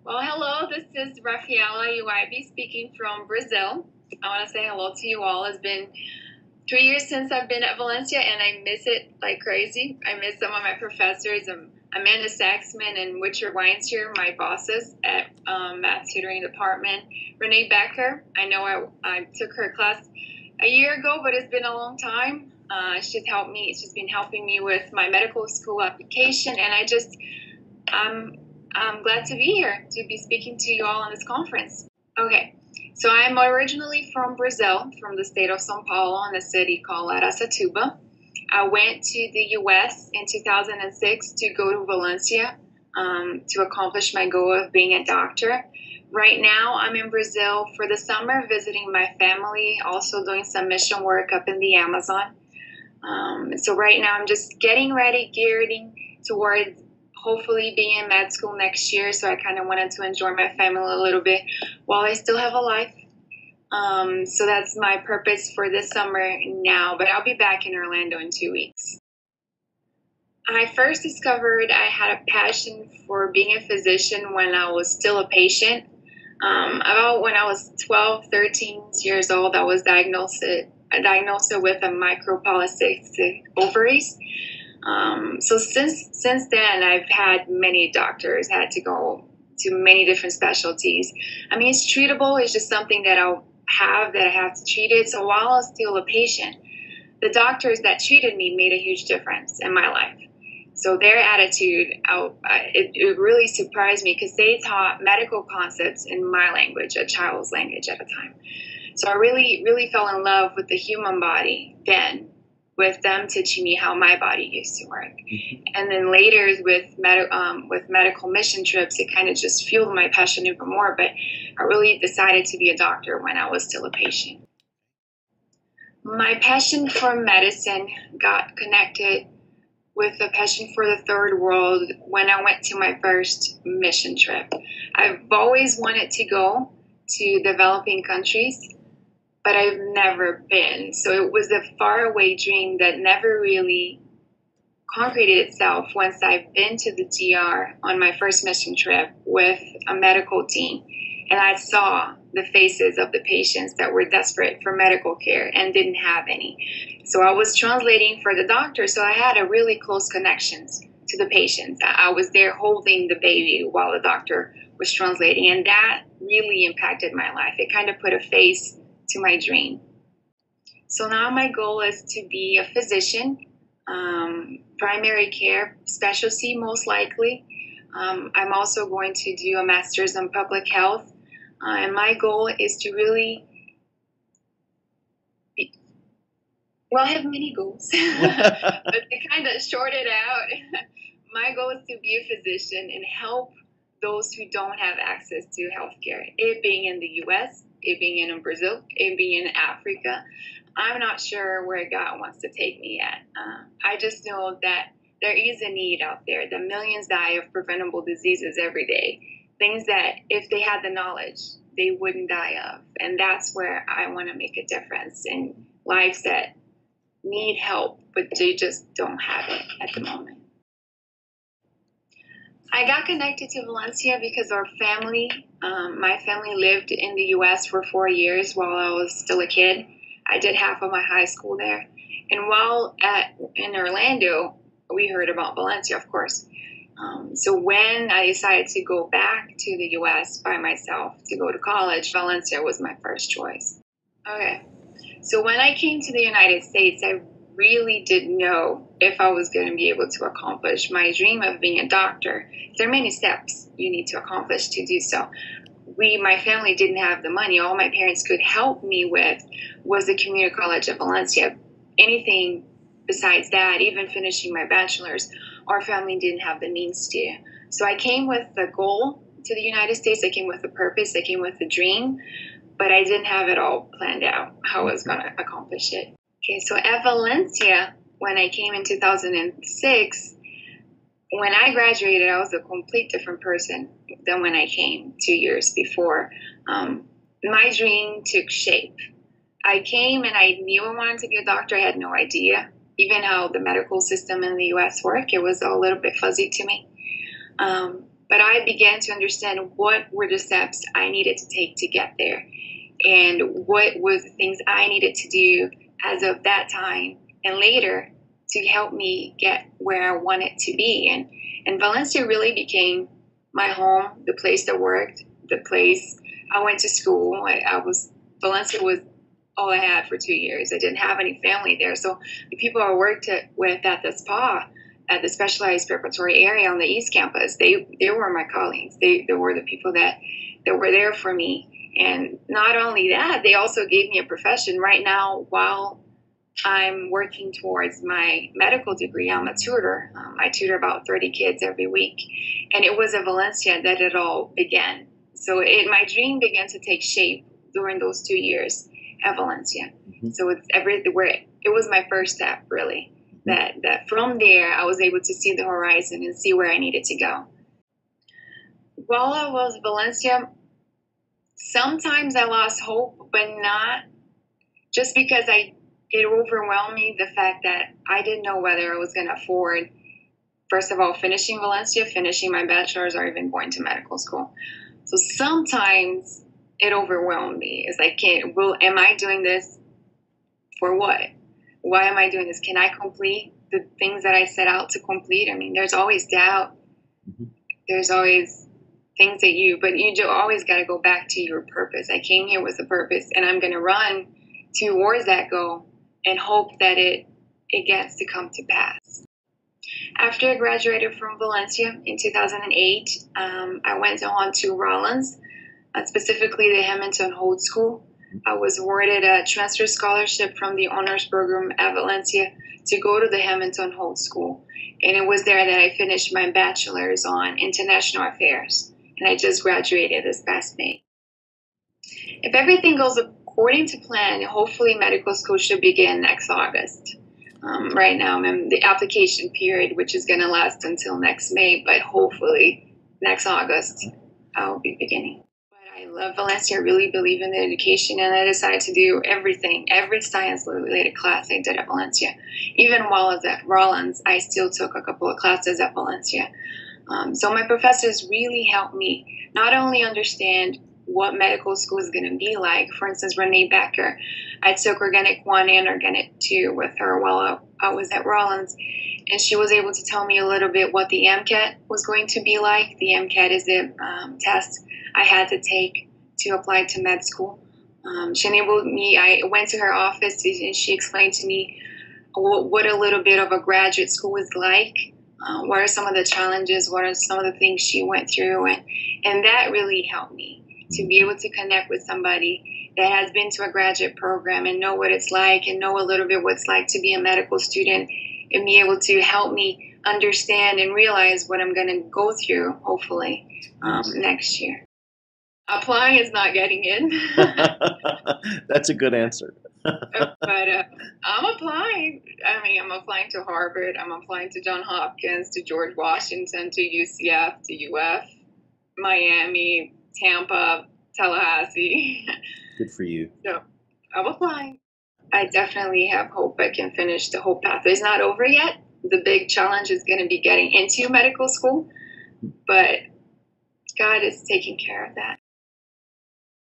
Well, hello, this is Rafaela UIB speaking from Brazil. I want to say hello to you all. It's been 3 years since I've been at Valencia, and I miss it like crazy. I miss some of my professors, Amanda Saxman and Richard Weinster, my bosses at math tutoring department. Renee Becker, I know I took her class a year ago, but it's been a long time. She's been helping me with my medical school application, and I'm glad to be here to be speaking to you all on this conference. Okay, so I'm originally from Brazil, from the state of São Paulo, in a city called Aracatuba. I went to the U.S. in 2006 to go to Valencia to accomplish my goal of being a doctor. Right now, I'm in Brazil for the summer, visiting my family, also doing some mission work up in the Amazon. So right now, I'm just getting ready, gearing towards hopefully being in med school next year. So I kind of wanted to enjoy my family a little bit while I still have a life. So that's my purpose for this summer now, but I'll be back in Orlando in 2 weeks. I first discovered I had a passion for being a physician when I was still a patient. About when I was 12, 13 years old, I was diagnosed with a micropolycystic ovaries. So since then, I've had many doctors, had to go to many different specialties. I mean, it's treatable. It's just something that I have to treat it. So while I was still a patient, the doctors that treated me made a huge difference in my life. So their attitude, it really surprised me because they taught medical concepts in my language, a child's language at the time. So I really, really fell in love with the human body then, with them teaching me how my body used to work. Mm-hmm. And then later with medical mission trips, it kind of just fueled my passion even more. But I really decided to be a doctor when I was still a patient. My passion for medicine got connected with a passion for the third world when I went to my first mission trip. I've always wanted to go to developing countries, but I've never been. So it was a faraway dream that never really concreted itself once I've been to the DR on my first mission trip with a medical team. And I saw the faces of the patients that were desperate for medical care and didn't have any. So I was translating for the doctor, so I had a really close connections to the patients. I was there holding the baby while the doctor was translating, and that really impacted my life. It kind of put a face to my dream. So now my goal is to be a physician, primary care specialty most likely. I'm also going to do a master's in public health. And my goal is to really I have many goals, but to kind of short it out, my goal is to be a physician and help those who don't have access to healthcare. It being in the U.S., it being in Brazil, it being in Africa. I'm not sure where God wants to take me at. I just know that there is a need out there. The millions die of preventable diseases every day. Things that if they had the knowledge, they wouldn't die of. And that's where I want to make a difference in lives that need help, but they just don't have it at the moment. I got connected to Valencia because my family lived in the U.S. for 4 years while I was still a kid. I did half of my high school there. And while in Orlando, we heard about Valencia, of course. So when I decided to go back to the U.S. by myself to go to college, Valencia was my first choice. Okay. So when I came to the United States, I really didn't know if I was going to be able to accomplish my dream of being a doctor. There are many steps you need to accomplish to do so. My family didn't have the money. All my parents could help me with was the community college of Valencia. Anything besides that, even finishing my bachelor's, our family didn't have the means to. So I came with the goal to the United States. I came with the purpose. I came with the dream, but I didn't have it all planned out, how I was going to accomplish it. Okay, so at Valencia, when I came in 2006, when I graduated, I was a complete different person than when I came 2 years before. My dream took shape. I came and I knew I wanted to be a doctor. I had no idea even how the medical system in the U.S. worked. It was a little bit fuzzy to me. But I began to understand what were the steps I needed to take to get there, and what was the things I needed to do as of that time and later to help me get where I wanted to be. And Valencia really became my home, the place that worked, the place I went to school. Valencia was all I had for 2 years. I didn't have any family there. So the people I worked with at the spa, at the specialized preparatory area on the East Campus, they were my colleagues. They were the people that were there for me. And not only that, they also gave me a profession. Right now, while I'm working towards my medical degree, I'm a tutor. I tutor about 30 kids every week. And it was in Valencia that it all began. So my dream began to take shape during those 2 years at Valencia. Mm-hmm. So it's everywhere. It was my first step, really. Mm-hmm. That from there, I was able to see the horizon and see where I needed to go. While I was in Valencia, sometimes I lost hope, but not just because it overwhelmed me, the fact that I didn't know whether I was going to afford, first of all, finishing Valencia, finishing my bachelor's, or even going to medical school. So sometimes it overwhelmed me. It's like, am I doing this for what? Why am I doing this? Can I complete the things that I set out to complete? I mean, there's always doubt. Mm-hmm. There's always things that you always got to go back to your purpose. I came here with a purpose, and I'm going to run towards that goal and hope that it gets to come to pass. After I graduated from Valencia in 2008, I went on to Rollins, specifically the Hamilton Holt School. I was awarded a transfer scholarship from the honors program at Valencia to go to the Hamilton Holt School. And it was there that I finished my bachelor's on international affairs. And I just graduated this past May. If everything goes according to plan, hopefully medical school should begin next August. Right now I'm in the application period, which is going to last until next May, but hopefully next August I will be beginning. But I love Valencia. I really believe in the education, and I decided to do every science-related class I did at Valencia. Even while I was at Rollins, I still took a couple of classes at Valencia. So my professors really helped me not only understand what medical school is going to be like. For instance, Renee Becker, I took Organic 1 and Organic 2 with her while I was at Rollins, and she was able to tell me a little bit what the MCAT was going to be like. The MCAT is the test I had to take to apply to med school. She enabled me, I went to her office and she explained to me what a little bit of a graduate school is like. What are some of the challenges? What are some of the things she went through? And that really helped me to be able to connect with somebody that has been to a graduate program and know what it's like and know a little bit what it's like to be a medical student, and be able to help me understand and realize what I'm going to go through, hopefully, next year. Applying is not getting in. That's a good answer. But I'm applying. I mean, I'm applying to Harvard. I'm applying to Johns Hopkins, to George Washington, to UCF, to UF, Miami, Tampa, Tallahassee. Good for you. So I'm applying. I definitely have hope I can finish. The whole pathway is not over yet. The big challenge is going to be getting into medical school, but God is taking care of that.